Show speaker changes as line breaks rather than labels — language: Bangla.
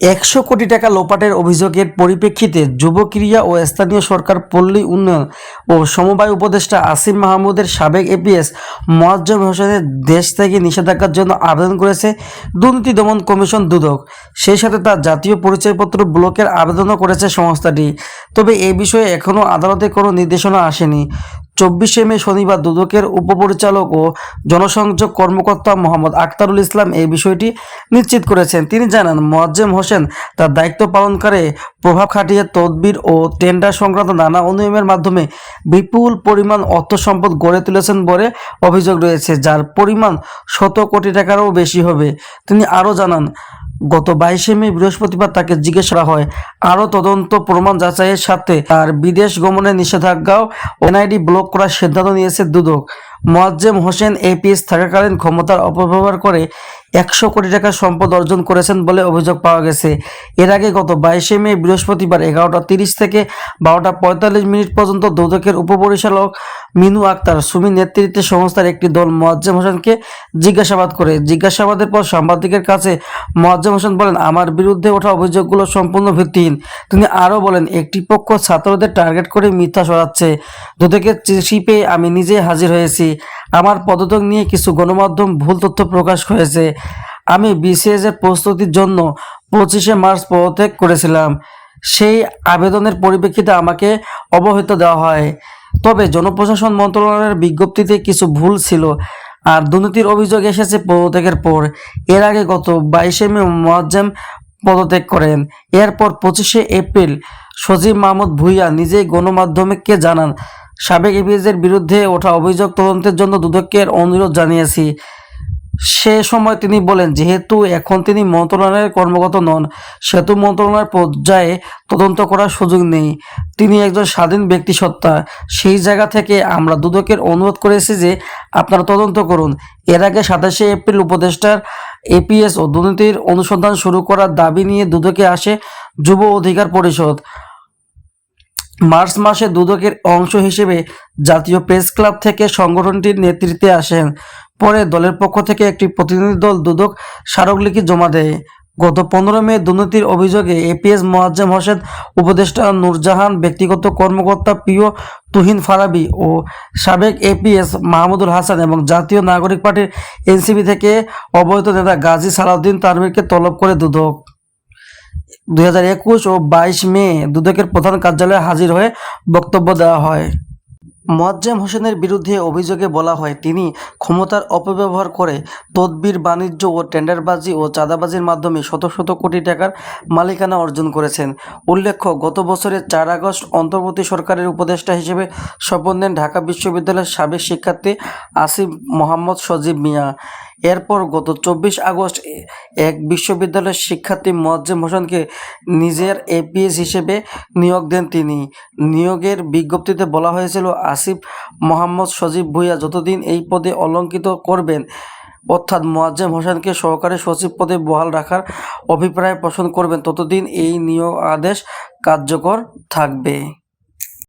১০০ কোটি টাকা লোপাটের অভিযোগের পরিপ্রেক্ষিতে যুব ক্রীড়া ও স্থানীয় সরকার পল্লী উন্নয়ন ও সমবায় উপদেষ্টা আসিফ মাহমুদের সাবেক এপিএস মোয়াজ্জেম হোসেনের দেশ থেকে নিষেধাজ্ঞার জন্য আবেদন করেছে দুর্নীতি দমন কমিশন দুদক। সেই সাথে তার জাতীয় পরিচয়পত্র ব্লকের আবেদনও করেছে সংস্থাটি। তবে এ বিষয়ে এখনও আদালতে কোনো নির্দেশনা আসেনি। 24শে মে শনিবার দুদকের উপপরিচালক ও জনসংযোগ কর্মকর্তা মোহাম্মদ আখতারুল ইসলাম এই বিষয়টি নিশ্চিত করেছেন। তিনি জানান, মোয়াজ্জেম হোসেন তার দায়িত্ব পালনকালে প্রভাব খাটিয়ে তদবির ও টেন্ডার সংক্রান্ত নানা অনিয়মের মাধ্যমে বিপুল পরিমাণ অর্থ সম্পদ গড়ে তুলেছেন বলে অভিযোগ রয়েছে, যার পরিমাণ 100 কোটি টাকারও বেশি হবে। তিনি আরও জানান, গত 22শে মে বৃহস্পতিবার তাকে জিজ্ঞেস করা হয়। আরও তদন্ত প্রমাণ যাচাইয়ের সাথে তার বিদেশ গমনের নিষেধাজ্ঞাও এনআইডি ব্লক করার সিদ্ধান্ত নিয়েছে দুদক। মোয়াজ্জেম হোসেন এপিএস থাকাকালীন ক্ষমতার অপব্যবহার করে 100 কোটি টাকার সম্পদ অর্জন করেছেন বলে অভিযোগ পাওয়া গেছে। এর আগে গত 22শে মে বৃহস্পতিবার 11টা 30 থেকে 12টা 45 পর্যন্ত দুদকের উপপরিচালক মিনু আক্তার সুমির নেতৃত্বে সংস্থার একটি দল মোয়াজ্জেম হোসেনকে জিজ্ঞাসাবাদ করে। জিজ্ঞাসাবাদের পর সাংবাদিকের কাছে মোয়াজ্জেম হোসেন বলেন, আমার বিরুদ্ধে ওঠা অভিযোগগুলো সম্পূর্ণ ভিত্তিহীন। তিনি আরও বলেন, একটি পক্ষ ছাত্রদের টার্গেট করে মিথ্যা ছড়াচ্ছে। দুদকের চিঠি পেয়ে আমি নিজেই হাজির হয়েছি। আমার পদত্যাগ নিয়ে কিছু গণমাধ্যম ভুল তথ্য প্রকাশ হয়েছে। আমি বিসিএস এর প্রস্তুতির জন্য 25শে মার্চ পদত্যাগ করেছিলাম। সেই আবেদনের পরিপ্রেক্ষিতে আমাকে অব্যাহতি দেওয়া হয়। তবে জনপ্রশাসন মন্ত্রণালয়ের বিজ্ঞপ্তিতে কিছু ভুল ছিল আর দুর্নীতির অভিযোগ এসেছে পদত্যাগের পর। এর আগে গত 22শে মে মোয়াজ্জেম পদত্যাগ করেন। এরপর 25শে এপ্রিল সজীব মাহমুদ ভূঁইয়া নিজেই গণমাধ্যমকে জানান, সাবেক এপিএসের বিরুদ্ধে ওঠা অভিযোগ তদন্তের জন্য দুদকের অনুরোধ জানিয়েছি। সে সময় তিনি বলেন, যেহেতু এখন তিনি মন্ত্রণালয়ের কর্মকর্তা নন, সেহেতু মন্ত্রণালয়ের পর্যায়ে তদন্ত করার সুযোগ নেই। তিনি একজন স্বাধীন ব্যক্তিসত্তা। সেই জায়গা থেকে আমরা দুদকের অনুরোধ করেছি যে আপনারা তদন্ত করুন। এর আগে 27শে এপ্রিল উপদেষ্টার এপিএস ও দুর্নীতির অনুসন্ধান শুরু করার দাবি নিয়ে দুদকে আসে যুব অধিকার পরিষদ। মার্চ মাসে দুদকের অংশ হিসেবে জাতীয় প্রেস ক্লাব থেকে সংগঠনটির নেতৃত্বে আসেন। পরে দলের পক্ষ থেকে একটি প্রতিনিধি দল দুদক স্মারকলিপি জমা দেয়। গত 15 মে দুর্নীতির অভিযোগে এপিএস মোয়াজ্জেম হোসেন, উপদেষ্টা নূরজাহান, ব্যক্তিগত কর্মকর্তা প্রিয় তুহিন ফারাবী ও সাবেক এপিএস মাহমুদুল হাসান এবং জাতীয় নাগরিক পার্টির এনসিপি থেকে অবৈধ নেতা গাজী সালাউদ্দিন তানভীরকে তলব করে দুদক। 2021 ও 22 মে দুদকের প্রধান কার্যালয়ে হাজির হয়ে বক্তব্য দেওয়া হয়। মোয়াজ্জেম হোসেনের বিরুদ্ধে অভিযোগে বলা হয়, তিনি ক্ষমতার অপব্যবহার করে তদবির, বাণিজ্য ও টেন্ডারবাজি ও চাঁদাবাজির মাধ্যমে শত শত কোটি টাকার মালিকানা অর্জন করেছেন। উল্লেখ্য, গত বছরের 4 আগস্ট অন্তর্বর্তী সরকারের উপদেষ্টা হিসেবে শপথ নেন ঢাকা বিশ্ববিদ্যালয়ের সাবেক শিক্ষার্থী আসিফ মোহাম্মদ সজীব মিয়া। এরপর গত 24 আগস্ট এক বিশ্ববিদ্যালয়ের শিক্ষার্থী মোয়াজ্জেম হোসেনকে নিজের এপিএস হিসেবে নিয়োগ দেন তিনি। নিয়োগের বিজ্ঞপ্তিতে বলা হয়েছিল, আসিফ মোহাম্মদ সজীব ভূঁইয়া যতদিন এই পদে অলংকৃত করবেন, অর্থাৎ মোয়াজ্জেম হোসেনকে সহকারী সচিব পদে বহাল রাখার অভিপ্রায় পোষণ করবেন, ততদিন এই নিয়োগ আদেশ কার্যকর থাকবে।